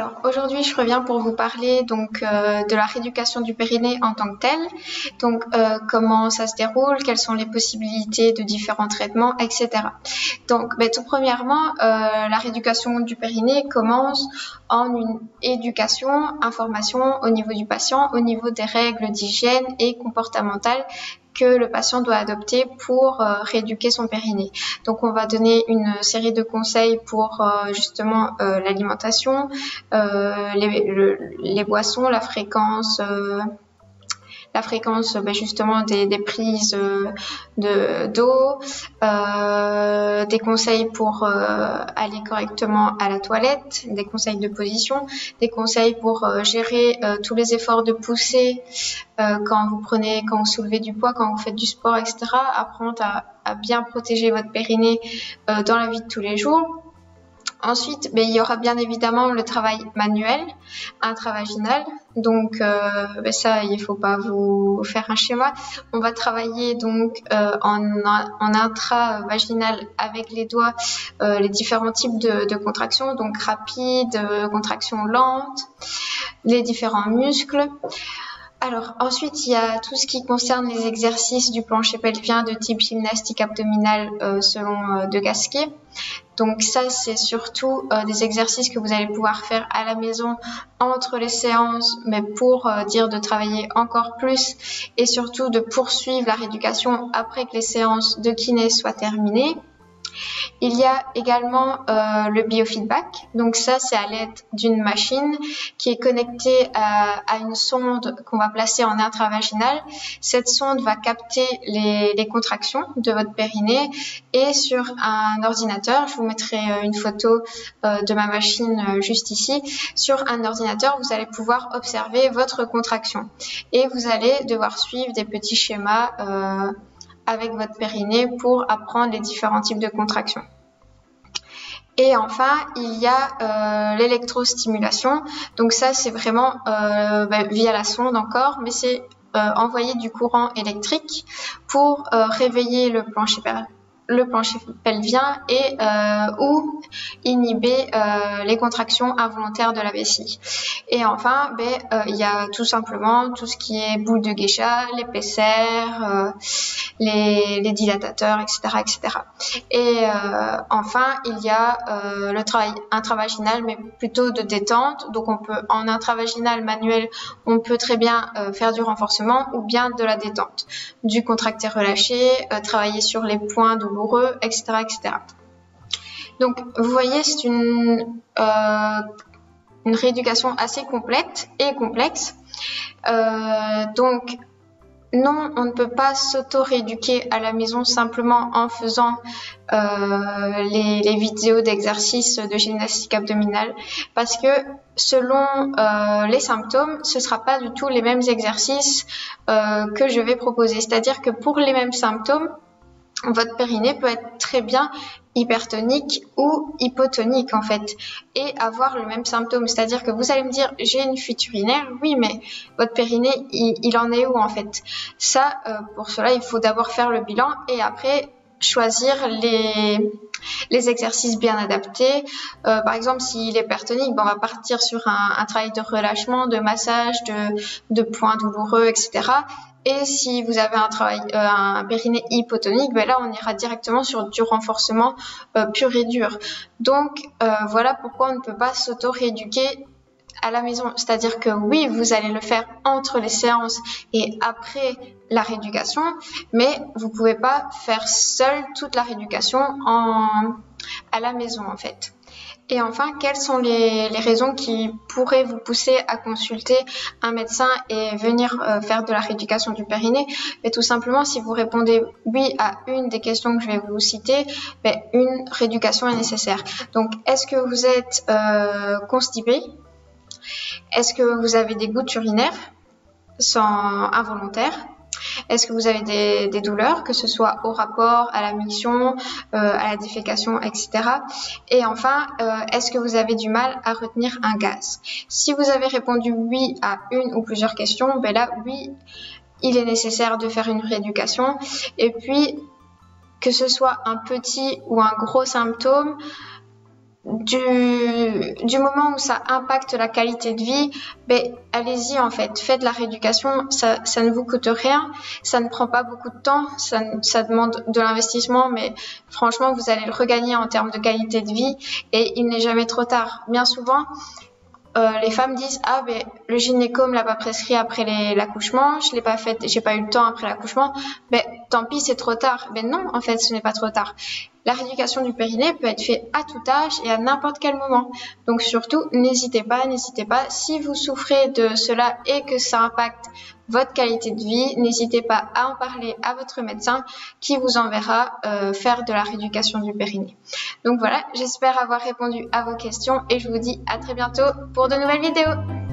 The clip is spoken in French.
Alors aujourd'hui, je reviens pour vous parler donc de la rééducation du périnée en tant que telle. Donc comment ça se déroule, quelles sont les possibilités de différents traitements, etc. Donc tout premièrement, la rééducation du périnée commence en une éducation, information au niveau du patient, au niveau des règles d'hygiène et comportementales que le patient doit adopter pour rééduquer son périnée. Donc on va donner une série de conseils pour justement l'alimentation, les boissons, la fréquence justement des prises d'eau, des conseils pour aller correctement à la toilette, des conseils de position, des conseils pour gérer tous les efforts de poussée quand vous soulevez du poids, quand vous faites du sport, etc. Apprendre à bien protéger votre périnée dans la vie de tous les jours. Ensuite, il y aura bien évidemment le travail manuel, intravaginal. Donc ça, il faut pas vous faire un schéma. On va travailler donc en intravaginal avec les doigts les différents types de contractions, donc rapides, contractions lentes, les différents muscles. Alors ensuite, il y a tout ce qui concerne les exercices du plancher pelvien de type gymnastique abdominale selon De Gasquet. Donc ça, c'est surtout des exercices que vous allez pouvoir faire à la maison entre les séances, mais pour dire de travailler encore plus et surtout de poursuivre la rééducation après que les séances de kiné soient terminées. Il y a également le biofeedback. Donc ça, c'est à l'aide d'une machine qui est connectée à une sonde qu'on va placer en intravaginal. Cette sonde va capter les contractions de votre périnée et sur un ordinateur, je vous mettrai une photo de ma machine juste ici, sur un ordinateur, vous allez pouvoir observer votre contraction et vous allez devoir suivre des petits schémas avec votre périnée pour apprendre les différents types de contractions. Et enfin, il y a l'électrostimulation. Donc ça, c'est vraiment via la sonde encore, mais c'est envoyer du courant électrique pour réveiller le plancher pelvien et ou inhiber les contractions involontaires de la vessie. Et enfin, il y a tout simplement tout ce qui est boule de geisha, l'épaisseur, les dilatateurs, etc., etc. Et enfin, il y a le travail intravaginal, mais plutôt de détente. Donc, on peut en intravaginal manuel, on peut très bien faire du renforcement ou bien de la détente, du contracté relâché, travailler sur les points douloureux, etc., etc. Donc, vous voyez, c'est une rééducation assez complète et complexe. Donc, non, on ne peut pas s'auto-rééduquer à la maison simplement en faisant les vidéos d'exercices de gymnastique abdominale parce que selon les symptômes, ce ne sera pas du tout les mêmes exercices que je vais proposer. C'est-à-dire que pour les mêmes symptômes, votre périnée peut être très bien hypertonique ou hypotonique en fait et avoir le même symptôme, c'est-à-dire que vous allez me dire j'ai une fuite urinaire, oui mais votre périnée il en est où en fait? Ça pour cela il faut d'abord faire le bilan et après choisir les exercices bien adaptés. Par exemple, s'il est hypertonique, on va partir sur un travail de relâchement, de massage, de points douloureux, etc. Et si vous avez un périnée hypotonique, là on ira directement sur du renforcement pur et dur. Donc voilà pourquoi on ne peut pas s'auto-rééduquer à la maison. C'est-à-dire que oui, vous allez le faire entre les séances et après la rééducation, mais vous ne pouvez pas faire seul toute la rééducation à la maison en fait. Et enfin, quelles sont les raisons qui pourraient vous pousser à consulter un médecin et venir faire de la rééducation du périnée? Tout simplement, si vous répondez oui à une des questions que je vais vous citer, une rééducation est nécessaire. Donc, est-ce que vous êtes constipé? Est-ce que vous avez des gouttes urinaires involontaires? Est-ce que vous avez des douleurs, que ce soit au rapport, à la miction, à la défécation, etc. Et enfin, est-ce que vous avez du mal à retenir un gaz? Si vous avez répondu oui à une ou plusieurs questions, là, oui, il est nécessaire de faire une rééducation. Et puis, que ce soit un petit ou un gros symptôme, du moment où ça impacte la qualité de vie, ben, allez-y en fait, faites de la rééducation, ça ne vous coûte rien, ça ne prend pas beaucoup de temps, ça demande de l'investissement, mais franchement, vous allez le regagner en termes de qualité de vie et il n'est jamais trop tard. Bien souvent, les femmes disent ah ben le gynéco me l'a pas prescrit après l'accouchement, je l'ai pas fait, j'ai pas eu le temps après l'accouchement, ben tant pis c'est trop tard. Ben non, en fait ce n'est pas trop tard. La rééducation du périnée peut être faite à tout âge et à n'importe quel moment. Donc surtout n'hésitez pas, si vous souffrez de cela et que ça impacte votre qualité de vie, n'hésitez pas à en parler à votre médecin qui vous enverra faire de la rééducation du périnée. Donc voilà, j'espère avoir répondu à vos questions et je vous dis à très bientôt pour de nouvelles vidéos.